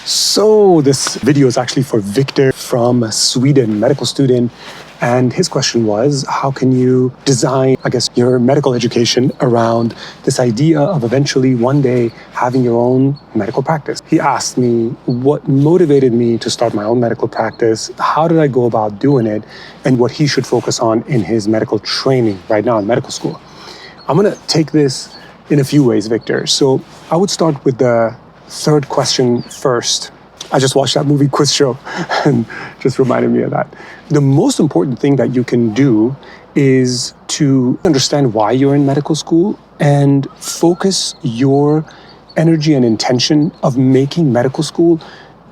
So this video is actually for Victor from Sweden, medical student. And his question was, how can you design, your medical education around this idea of eventually one day having your own medical practice? He asked me what motivated me to start my own medical practice, how did I go about doing it, and what he should focus on in his medical training right now in medical school. I'm going to take this in a few ways, Victor. So I would start with the third question first. I just watched that movie Quiz Show and just reminded me of that. The most important thing that you can do is to understand why you're in medical school and focus your energy and intention of making medical school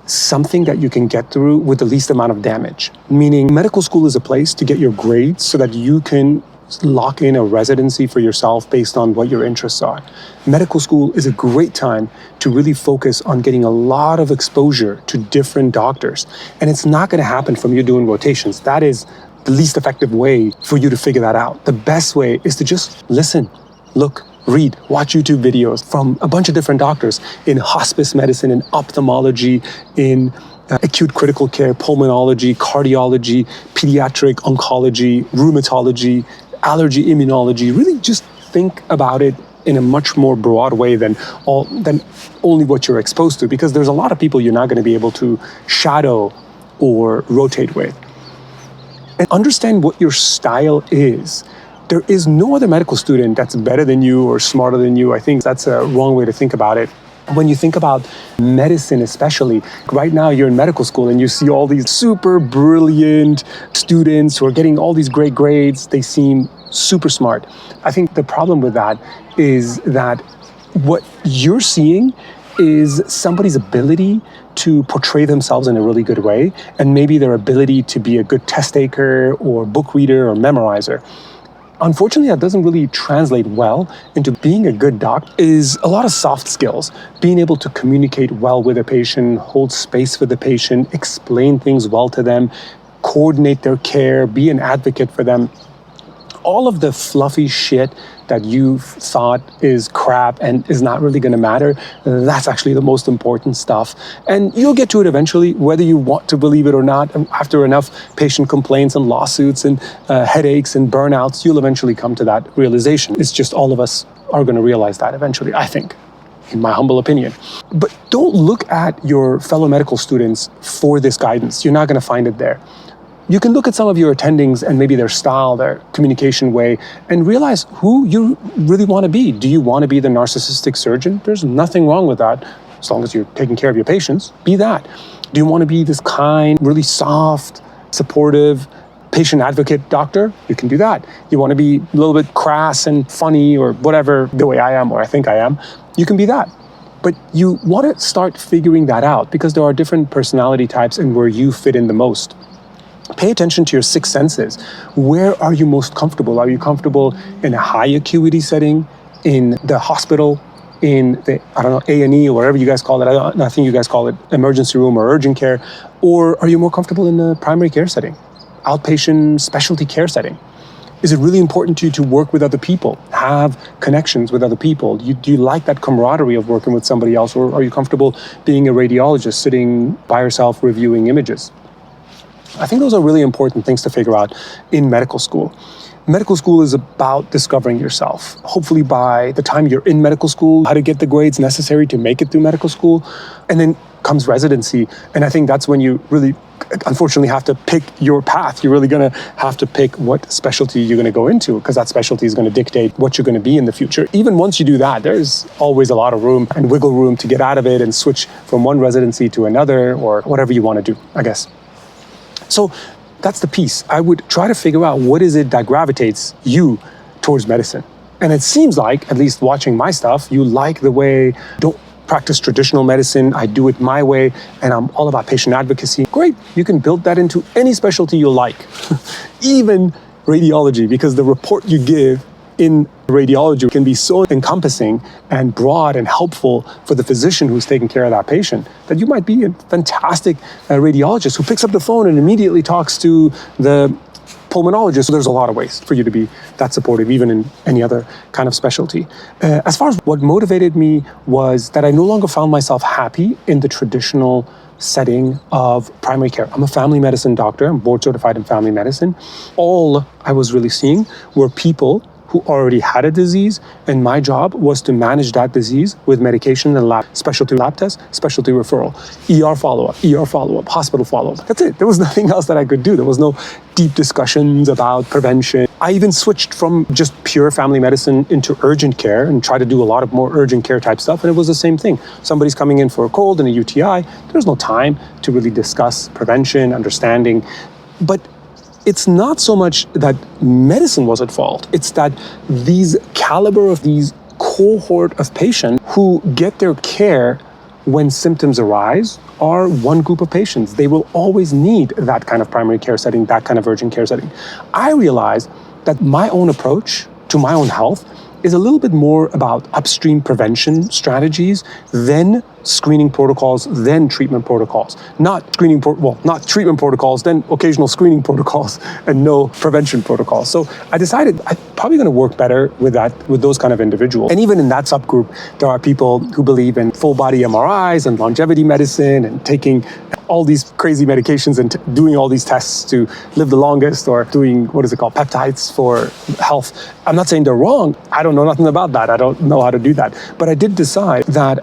something that you can get through with the least amount of damage. Meaning medical school is a place to get your grades so that you can lock in a residency for yourself based on what your interests are. Medical school is a great time to really focus on getting a lot of exposure to different doctors. And it's not going to happen from you doing rotations. That is the least effective way for you to figure that out. The best way is to just listen, look, read, watch YouTube videos from a bunch of different doctors in hospice medicine, in ophthalmology, in acute critical care, pulmonology, cardiology, pediatric oncology, rheumatology, allergy, immunology. Really just think about it in a much more broad way than only what you're exposed to, because there's a lot of people you're not going to be able to shadow or rotate with. And understand what your style is. There is no other medical student that's better than you or smarter than you. I think that's a wrong way to think about it. When you think about medicine especially, right now you're in medical school and you see all these super brilliant students who are getting all these great grades. They seem super smart. I think the problem with that is that what you're seeing is somebody's ability to portray themselves in a really good way, and maybe their ability to be a good test taker or book reader or memorizer. Unfortunately, that doesn't really translate well into being a good doc. Is a lot of soft skills, being able to communicate well with a patient, hold space for the patient, explain things well to them, coordinate their care, be an advocate for them. All of the fluffy shit that you've thought is crap and is not really going to matter, that's actually the most important stuff. And you'll get to it eventually, whether you want to believe it or not. After enough patient complaints and lawsuits and headaches and burnouts, you'll eventually come to that realization. It's just all of us are going to realize that eventually, I think, in my humble opinion. But don't look at your fellow medical students for this guidance. You're not going to find it there. You can look at some of your attendings and maybe their style, their communication way, and realize who you really want to be. Do you want to be the narcissistic surgeon? There's nothing wrong with that, as long as you're taking care of your patients. Be that. Do you want to be this kind, really soft, supportive, patient advocate doctor? You can do that. You want to be a little bit crass and funny or whatever, the way I am or I think I am, you can be that. But you want to start figuring that out, because there are different personality types and where you fit in the most. Pay attention to your six senses. Where are you most comfortable? Are you comfortable in a high acuity setting, in the hospital, in the, A&E or whatever you guys call it? I think you guys call it emergency room or urgent care. Or are you more comfortable in the primary care setting, outpatient specialty care setting? Is it really important to you to work with other people, have connections with other people? Do you like that camaraderie of working with somebody else? Or are you comfortable being a radiologist, sitting by yourself reviewing images? I think those are really important things to figure out in medical school. Medical school is about discovering yourself. Hopefully by the time you're in medical school, how to get the grades necessary to make it through medical school. And then comes residency. And I think that's when you really, unfortunately, have to pick your path. You're really going to have to pick what specialty you're going to go into, because that specialty is going to dictate what you're going to be in the future. Even once you do that, there's always a lot of room and wiggle room to get out of it and switch from one residency to another or whatever you want to do, I guess. So that's the piece. I would try to figure out what is it that gravitates you towards medicine. And it seems like, at least watching my stuff, you like the way, don't practice traditional medicine, I do it my way, and I'm all about patient advocacy. Great, you can build that into any specialty you like, even radiology, because the report you give in radiology can be so encompassing and broad and helpful for the physician who's taking care of that patient that you might be a fantastic radiologist who picks up the phone and immediately talks to the pulmonologist. So there's a lot of ways for you to be that supportive, even in any other kind of specialty. As far as what motivated me was that I no longer found myself happy in the traditional setting of primary care. I'm a family medicine doctor. I'm board certified in family medicine. All I was really seeing were people who already had a disease, and my job was to manage that disease with medication and specialty lab tests, specialty referral, ER follow-up, hospital follow-up. That's it. There was nothing else that I could do. There was no deep discussions about prevention. I even switched from just pure family medicine into urgent care and tried to do a lot of more urgent care type stuff, and it was the same thing. Somebody's coming in for a cold and a UTI. There's no time to really discuss prevention, understanding. But it's not so much that medicine was at fault. It's that these cohort of patients who get their care when symptoms arise are one group of patients. They will always need that kind of primary care setting, that kind of urgent care setting. I realized that my own approach to my own health is a little bit more about upstream prevention strategies than screening protocols, then treatment protocols. Not treatment protocols, then occasional screening protocols, and no prevention protocols. So I decided I'm probably going to work better with those kind of individuals. And even in that subgroup, there are people who believe in full body MRIs and longevity medicine and taking all these crazy medications and doing all these tests to live the longest, or doing, peptides for health. I'm not saying they're wrong. I don't know nothing about that. I don't know how to do that. But I did decide that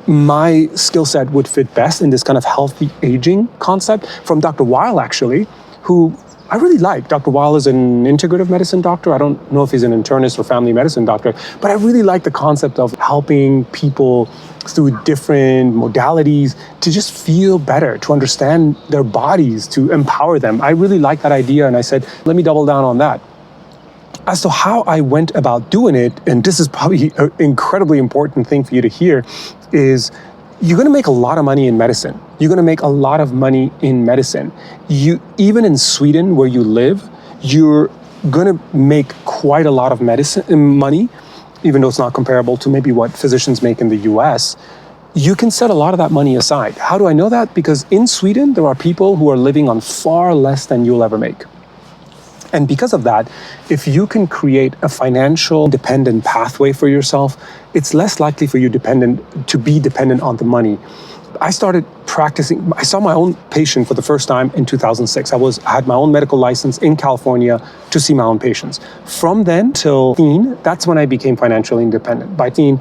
my skill set would fit best in this kind of healthy aging concept from Dr. Weil, actually, who I really like. Dr. Weil is an integrative medicine doctor. I don't know if he's an internist or family medicine doctor, but I really like the concept of helping people through different modalities to just feel better, to understand their bodies, to empower them. I really like that idea, and I said, let me double down on that. As to how I went about doing it, and this is probably an incredibly important thing for you to hear, is you're going to make a lot of money in medicine. You're going to make a lot of money in medicine. Even in Sweden, where you live, you're going to make quite a lot of money, even though it's not comparable to maybe what physicians make in the US. You can set a lot of that money aside. How do I know that? Because in Sweden, there are people who are living on far less than you'll ever make. And because of that, if you can create a financial dependent pathway for yourself, it's less likely for you to be dependent on the money. I started practicing. I saw my own patient for the first time in 2006. I had my own medical license in California to see my own patients. From then till teen, that's when I became financially independent. By teen,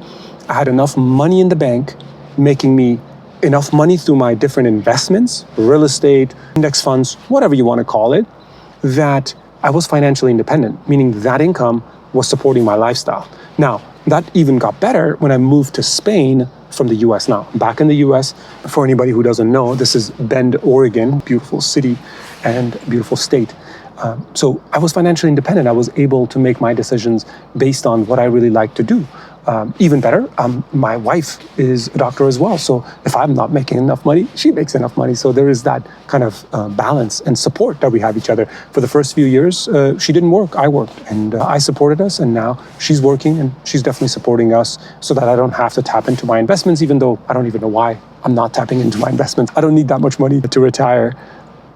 I had enough money in the bank, making me enough money through my different investments, real estate, index funds, whatever you want to call it, that I was financially independent, meaning that income was supporting my lifestyle. Now, that even got better when I moved to Spain from the US. Now, back in the US, for anybody who doesn't know, this is Bend, Oregon, beautiful city and beautiful state. So I was financially independent. I was able to make my decisions based on what I really like to do. Even better, my wife is a doctor as well. So if I'm not making enough money, she makes enough money. So there is that kind of balance and support that we have each other. For the first few years, she didn't work, I worked. And I supported us, and now she's working and she's definitely supporting us so that I don't have to tap into my investments, even though I don't even know why I'm not tapping into my investments. I don't need that much money to retire.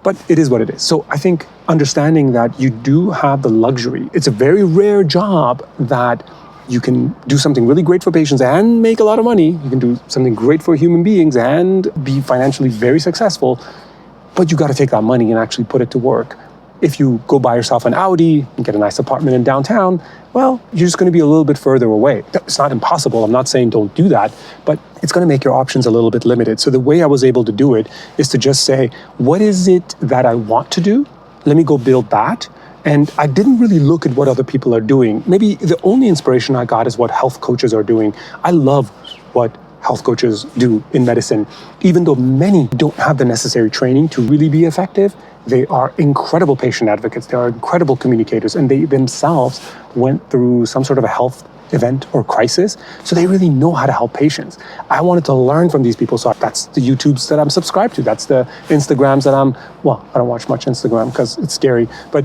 But it is what it is. So I think understanding that you do have the luxury, it's a very rare job that you can do something really great for patients and make a lot of money. You can do something great for human beings and be financially very successful, but you got to take that money and actually put it to work. If you go buy yourself an Audi and get a nice apartment in downtown, well, you're just going to be a little bit further away. It's not impossible. I'm not saying don't do that, but it's going to make your options a little bit limited. So the way I was able to do it is to just say, what is it that I want to do? Let me go build that. And I didn't really look at what other people are doing. Maybe the only inspiration I got is what health coaches are doing. I love what health coaches do in medicine. Even though many don't have the necessary training to really be effective, they are incredible patient advocates. They are incredible communicators, and they themselves went through some sort of a health event or crisis, so they really know how to help patients. I wanted to learn from these people, so that's the YouTubes that I'm subscribed to. That's the Instagrams that I don't watch much Instagram because it's scary, but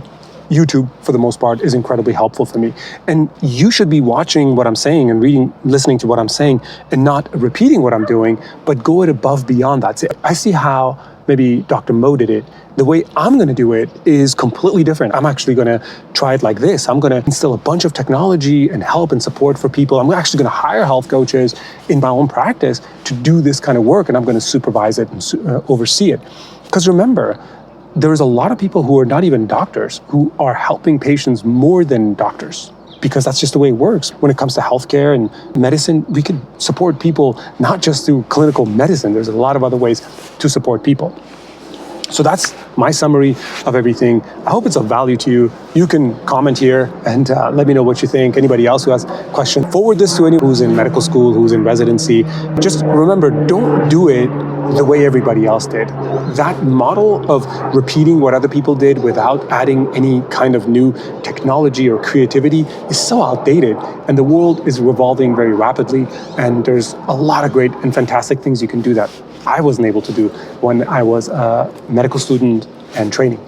YouTube, for the most part, is incredibly helpful for me. And you should be watching what I'm saying and listening to what I'm saying and not repeating what I'm doing, but go it above beyond that. I see how maybe Dr. Mo did it. The way I'm going to do it is completely different. I'm actually going to try it like this. I'm going to instill a bunch of technology and help and support for people. I'm actually going to hire health coaches in my own practice to do this kind of work, and I'm going to supervise it and oversee it. Because remember, there's a lot of people who are not even doctors who are helping patients more than doctors, because that's just the way it works. When it comes to healthcare and medicine, we could support people not just through clinical medicine. There's a lot of other ways to support people. So that's my summary of everything. I hope it's of value to you. You can comment here and let me know what you think. Anybody else who has questions, forward this to anyone who's in medical school, who's in residency. Just remember, don't do it the way everybody else did. That model of repeating what other people did without adding any kind of new technology or creativity is so outdated, and the world is revolving very rapidly, and there's a lot of great and fantastic things you can do that I wasn't able to do when I was a medical student and training.